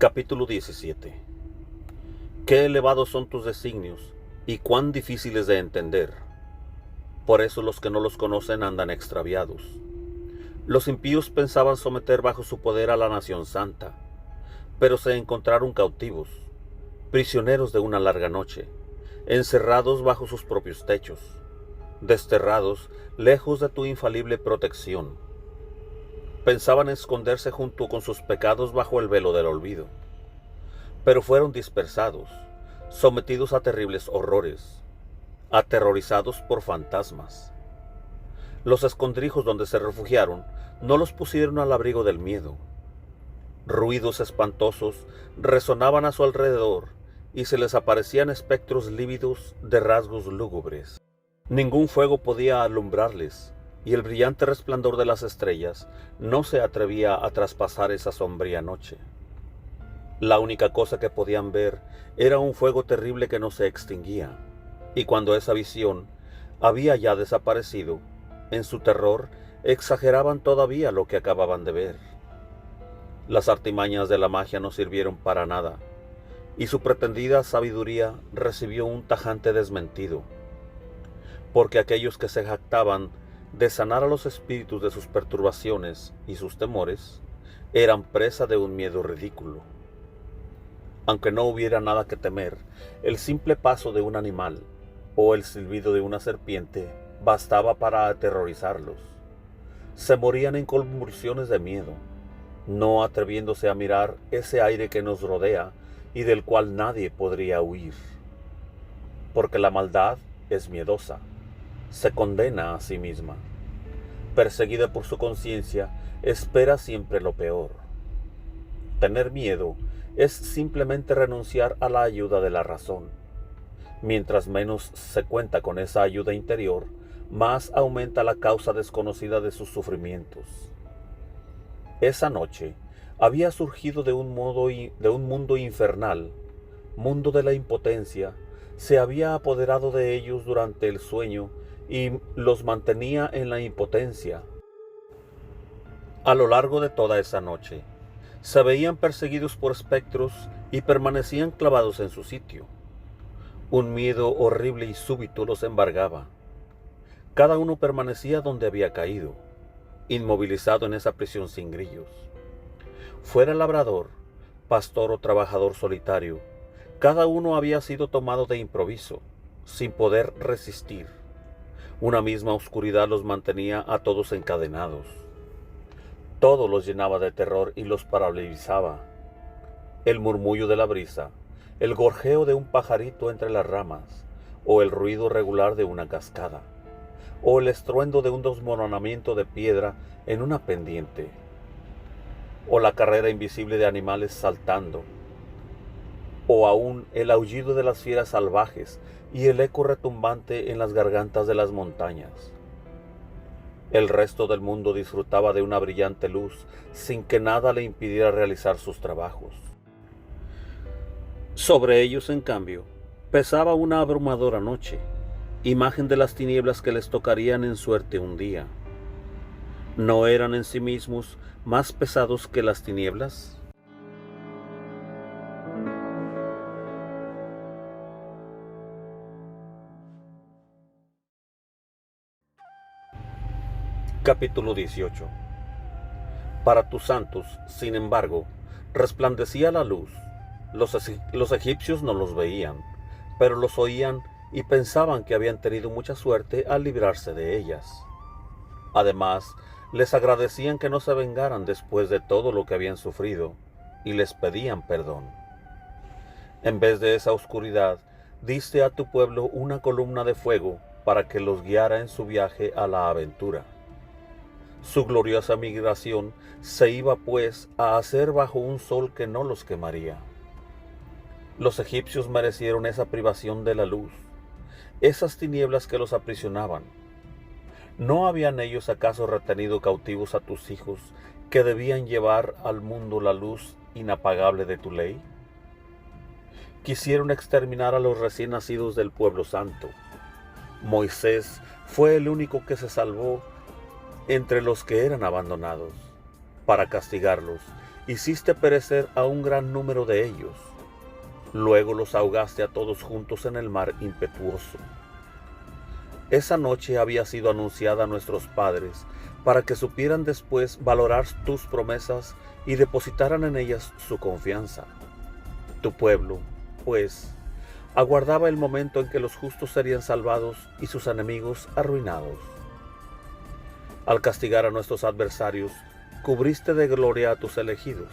Capítulo 17. Qué elevados son tus designios, y cuán difíciles de entender. Por eso los que no los conocen andan extraviados. Los impíos pensaban someter bajo su poder a la nación santa, pero se encontraron cautivos, prisioneros de una larga noche, encerrados bajo sus propios techos, desterrados lejos de tu infalible protección. Pensaban esconderse junto con sus pecados bajo el velo del olvido, pero fueron dispersados, sometidos a terribles horrores, aterrorizados por fantasmas. Los escondrijos donde se refugiaron no los pusieron al abrigo del miedo. Ruidos espantosos resonaban a su alrededor y se les aparecían espectros lívidos de rasgos lúgubres. Ningún fuego podía alumbrarles, y el brillante resplandor de las estrellas no se atrevía a traspasar esa sombría noche. La única cosa que podían ver era un fuego terrible que no se extinguía, y cuando esa visión había ya desaparecido, en su terror exageraban todavía lo que acababan de ver. Las artimañas de la magia no sirvieron para nada, y su pretendida sabiduría recibió un tajante desmentido, porque aquellos que se jactaban de sanar a los espíritus de sus perturbaciones y sus temores eran presa de un miedo ridículo. Aunque no hubiera nada que temer, el simple paso de un animal o el silbido de una serpiente bastaba para aterrorizarlos. Se morían en convulsiones de miedo, no atreviéndose a mirar ese aire que nos rodea y del cual nadie podría huir. Porque la maldad es miedosa, se condena a sí misma. Perseguida por su conciencia, espera siempre lo peor. Tener miedo es simplemente renunciar a la ayuda de la razón. Mientras menos se cuenta con esa ayuda interior, más aumenta la causa desconocida de sus sufrimientos. Esa noche había surgido de un mundo infernal, mundo de la impotencia, se había apoderado de ellos durante el sueño y los mantenía en la impotencia. A lo largo de toda esa noche, se veían perseguidos por espectros y permanecían clavados en su sitio. Un miedo horrible y súbito los embargaba. Cada uno permanecía donde había caído, inmovilizado en esa prisión sin grillos. Fuera labrador, pastor o trabajador solitario, cada uno había sido tomado de improviso, sin poder resistir. Una misma oscuridad los mantenía a todos encadenados. Todo los llenaba de terror y los paralizaba. El murmullo de la brisa, el gorjeo de un pajarito entre las ramas, o el ruido regular de una cascada, o el estruendo de un desmoronamiento de piedra en una pendiente, o la carrera invisible de animales saltando, o aún el aullido de las fieras salvajes y el eco retumbante en las gargantas de las montañas. El resto del mundo disfrutaba de una brillante luz sin que nada le impidiera realizar sus trabajos. Sobre ellos, en cambio, pesaba una abrumadora noche, imagen de las tinieblas que les tocarían en suerte un día. ¿No eran en sí mismos más pesados que las tinieblas? Capítulo 18. Para tus santos, sin embargo, resplandecía la luz. Los egipcios no los veían, pero los oían y pensaban que habían tenido mucha suerte al librarse de ellas. Además, les agradecían que no se vengaran después de todo lo que habían sufrido, y les pedían perdón. En vez de esa oscuridad, diste a tu pueblo una columna de fuego para que los guiara en su viaje a la aventura. Su gloriosa migración se iba pues a hacer bajo un sol que no los quemaría. Los egipcios merecieron esa privación de la luz, esas tinieblas que los aprisionaban. ¿No habían ellos acaso retenido cautivos a tus hijos que debían llevar al mundo la luz inapagable de tu ley? Quisieron exterminar a los recién nacidos del pueblo santo. Moisés fue el único que se salvó entre los que eran abandonados, para castigarlos hiciste perecer a un gran número de ellos. Luego los ahogaste a todos juntos en el mar impetuoso. Esa noche había sido anunciada a nuestros padres para que supieran después valorar tus promesas y depositaran en ellas su confianza. Tu pueblo, pues, aguardaba el momento en que los justos serían salvados y sus enemigos arruinados. Al castigar a nuestros adversarios, cubriste de gloria a tus elegidos,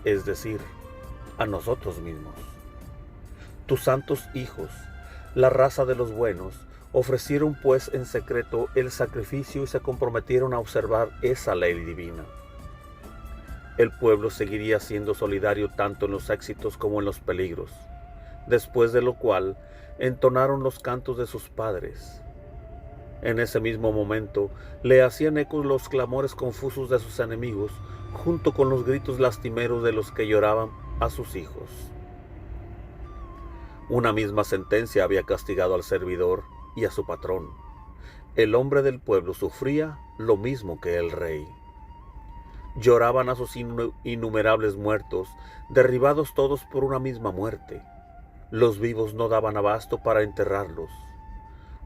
es decir, a nosotros mismos. Tus santos hijos, la raza de los buenos, ofrecieron pues en secreto el sacrificio y se comprometieron a observar esa ley divina. El pueblo seguiría siendo solidario tanto en los éxitos como en los peligros, después de lo cual entonaron los cantos de sus padres. En ese mismo momento le hacían eco los clamores confusos de sus enemigos, junto con los gritos lastimeros de los que lloraban a sus hijos. Una misma sentencia había castigado al servidor y a su patrón. El hombre del pueblo sufría lo mismo que el rey. Lloraban a sus innumerables muertos, derribados todos por una misma muerte. Los vivos no daban abasto para enterrarlos.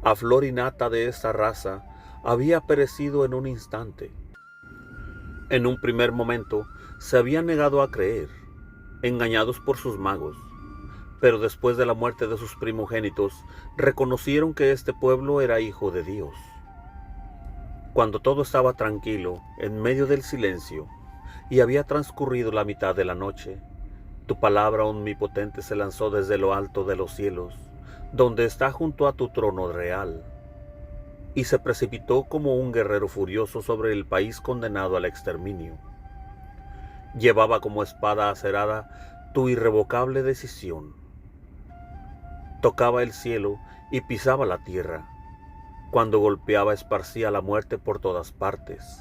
A flor y nata de esa raza había perecido en un instante. En un primer momento se habían negado a creer, engañados por sus magos. Pero después de la muerte de sus primogénitos, reconocieron que este pueblo era hijo de Dios. Cuando todo estaba tranquilo, en medio del silencio, y había transcurrido la mitad de la noche, tu palabra omnipotente se lanzó desde lo alto de los cielos, donde está junto a tu trono real, y se precipitó como un guerrero furioso sobre el país condenado al exterminio. Llevaba como espada acerada tu irrevocable decisión. Tocaba el cielo y pisaba la tierra. Cuando golpeaba esparcía la muerte por todas partes.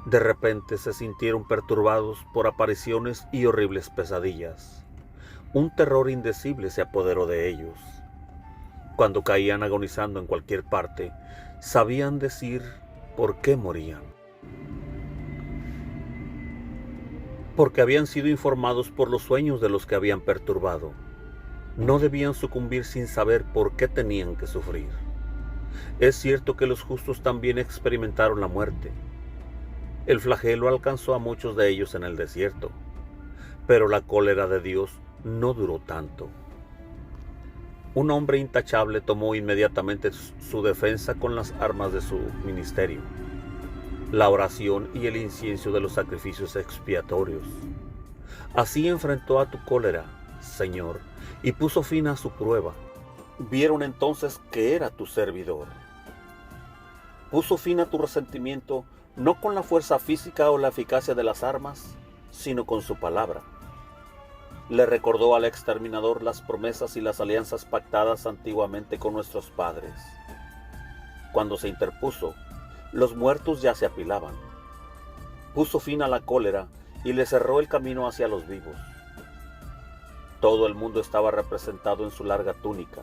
De repente se sintieron perturbados por apariciones y horribles pesadillas. Un terror indecible se apoderó de ellos. Cuando caían agonizando en cualquier parte, sabían decir por qué morían. Porque habían sido informados por los sueños de los que habían perturbado. No debían sucumbir sin saber por qué tenían que sufrir. Es cierto que los justos también experimentaron la muerte. El flagelo alcanzó a muchos de ellos en el desierto, pero la cólera de Dios no duró tanto. Un hombre intachable tomó inmediatamente su defensa con las armas de su ministerio, la oración y el incienso de los sacrificios expiatorios. Así enfrentó a tu cólera, Señor, y puso fin a su prueba. Vieron entonces que era tu servidor. Puso fin a tu resentimiento no con la fuerza física o la eficacia de las armas, sino con su palabra. Le recordó al exterminador las promesas y las alianzas pactadas antiguamente con nuestros padres. Cuando se interpuso, los muertos ya se apilaban. Puso fin a la cólera y le cerró el camino hacia los vivos. Todo el mundo estaba representado en su larga túnica.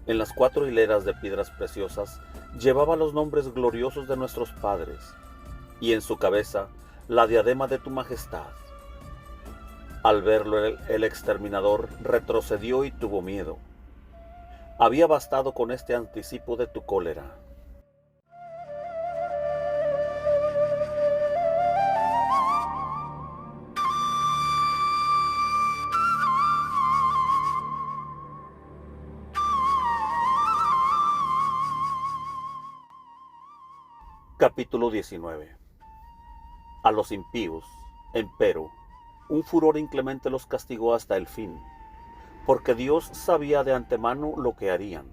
En las 4 hileras de piedras preciosas llevaba los nombres gloriosos de nuestros padres, y en su cabeza la diadema de tu majestad. Al verlo el exterminador retrocedió y tuvo miedo. Había bastado con este anticipo de tu cólera. Capítulo 19. A los impíos, empero, un furor inclemente los castigó hasta el fin, porque Dios sabía de antemano lo que harían.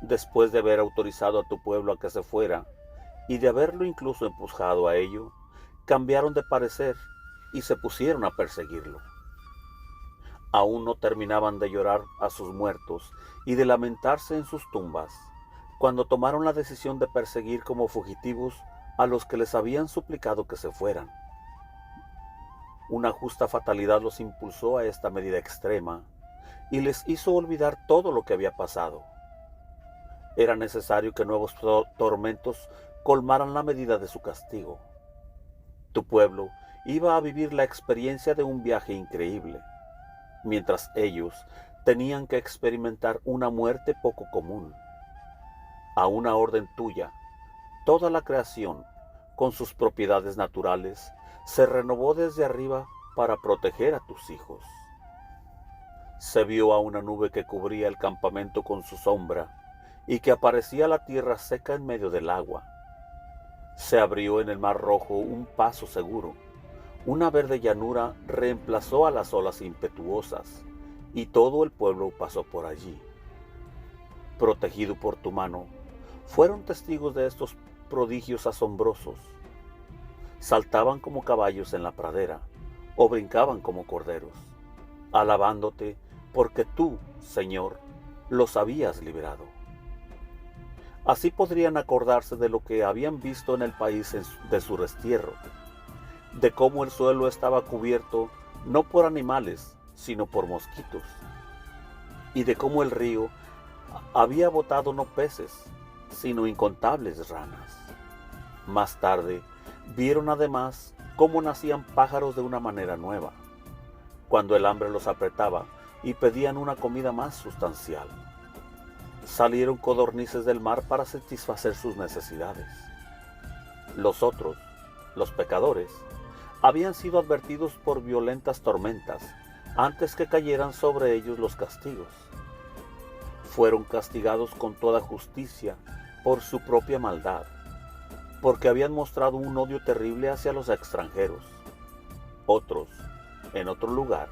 Después de haber autorizado a tu pueblo a que se fuera, y de haberlo incluso empujado a ello, cambiaron de parecer y se pusieron a perseguirlo. Aún no terminaban de llorar a sus muertos y de lamentarse en sus tumbas, cuando tomaron la decisión de perseguir como fugitivos a los que les habían suplicado que se fueran. Una justa fatalidad los impulsó a esta medida extrema y les hizo olvidar todo lo que había pasado. Era necesario que nuevos tormentos colmaran la medida de su castigo. Tu pueblo iba a vivir la experiencia de un viaje increíble, mientras ellos tenían que experimentar una muerte poco común. A una orden tuya, toda la creación, con sus propiedades naturales, se renovó desde arriba para proteger a tus hijos. Se vio a una nube que cubría el campamento con su sombra y que aparecía la tierra seca en medio del agua. Se abrió en el mar rojo un paso seguro. Una verde llanura reemplazó a las olas impetuosas y todo el pueblo pasó por allí. Protegido por tu mano, fueron testigos de estos prodigios asombrosos. Saltaban como caballos en la pradera o brincaban como corderos, alabándote porque tú, Señor, los habías liberado. Así podrían acordarse de lo que habían visto en el país de su destierro, de cómo el suelo estaba cubierto no por animales, sino por mosquitos, y de cómo el río había botado no peces, sino incontables ranas. Más tarde, vieron además cómo nacían pájaros de una manera nueva, cuando el hambre los apretaba y pedían una comida más sustancial. Salieron codornices del mar para satisfacer sus necesidades. Los otros, los pecadores, habían sido advertidos por violentas tormentas antes que cayeran sobre ellos los castigos. Fueron castigados con toda justicia por su propia maldad, porque habían mostrado un odio terrible hacia los extranjeros. Otros, en otro lugar,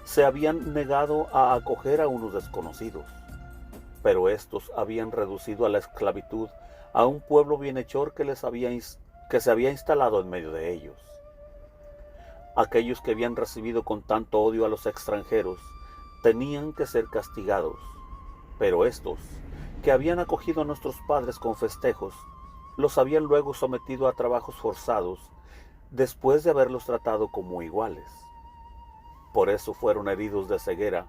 se habían negado a acoger a unos desconocidos, pero estos habían reducido a la esclavitud a un pueblo bienhechor que se había instalado en medio de ellos. Aquellos que habían recibido con tanto odio a los extranjeros tenían que ser castigados, pero estos, que habían acogido a nuestros padres con festejos, los habían luego sometido a trabajos forzados después de haberlos tratado como iguales. Por eso fueron heridos de ceguera,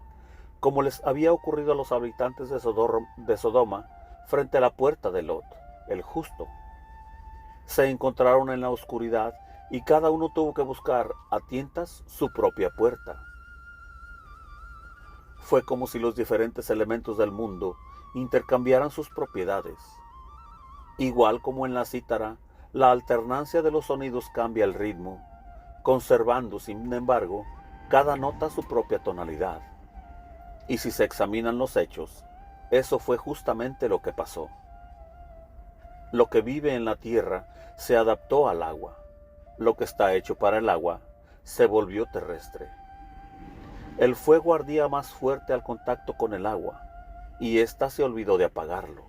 como les había ocurrido a los habitantes de Sodoma frente a la puerta de Lot, el justo. Se encontraron en la oscuridad y cada uno tuvo que buscar a tientas su propia puerta. Fue como si los diferentes elementos del mundo intercambiaran sus propiedades. Igual como en la cítara, la alternancia de los sonidos cambia el ritmo, conservando, sin embargo, cada nota su propia tonalidad. Y si se examinan los hechos, eso fue justamente lo que pasó. Lo que vive en la tierra se adaptó al agua. Lo que está hecho para el agua se volvió terrestre. El fuego ardía más fuerte al contacto con el agua, y ésta se olvidó de apagarlo.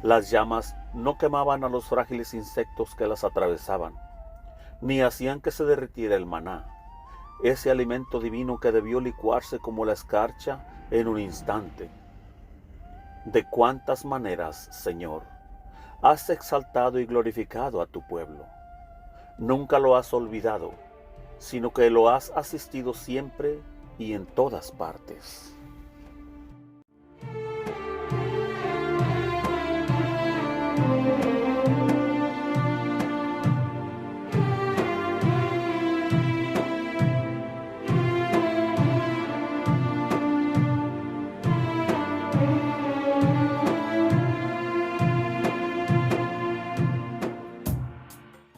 Las llamas no quemaban a los frágiles insectos que las atravesaban, ni hacían que se derritiera el maná, ese alimento divino que debió licuarse como la escarcha en un instante. De cuántas maneras, Señor, has exaltado y glorificado a tu pueblo. Nunca lo has olvidado, sino que lo has asistido siempre y en todas partes.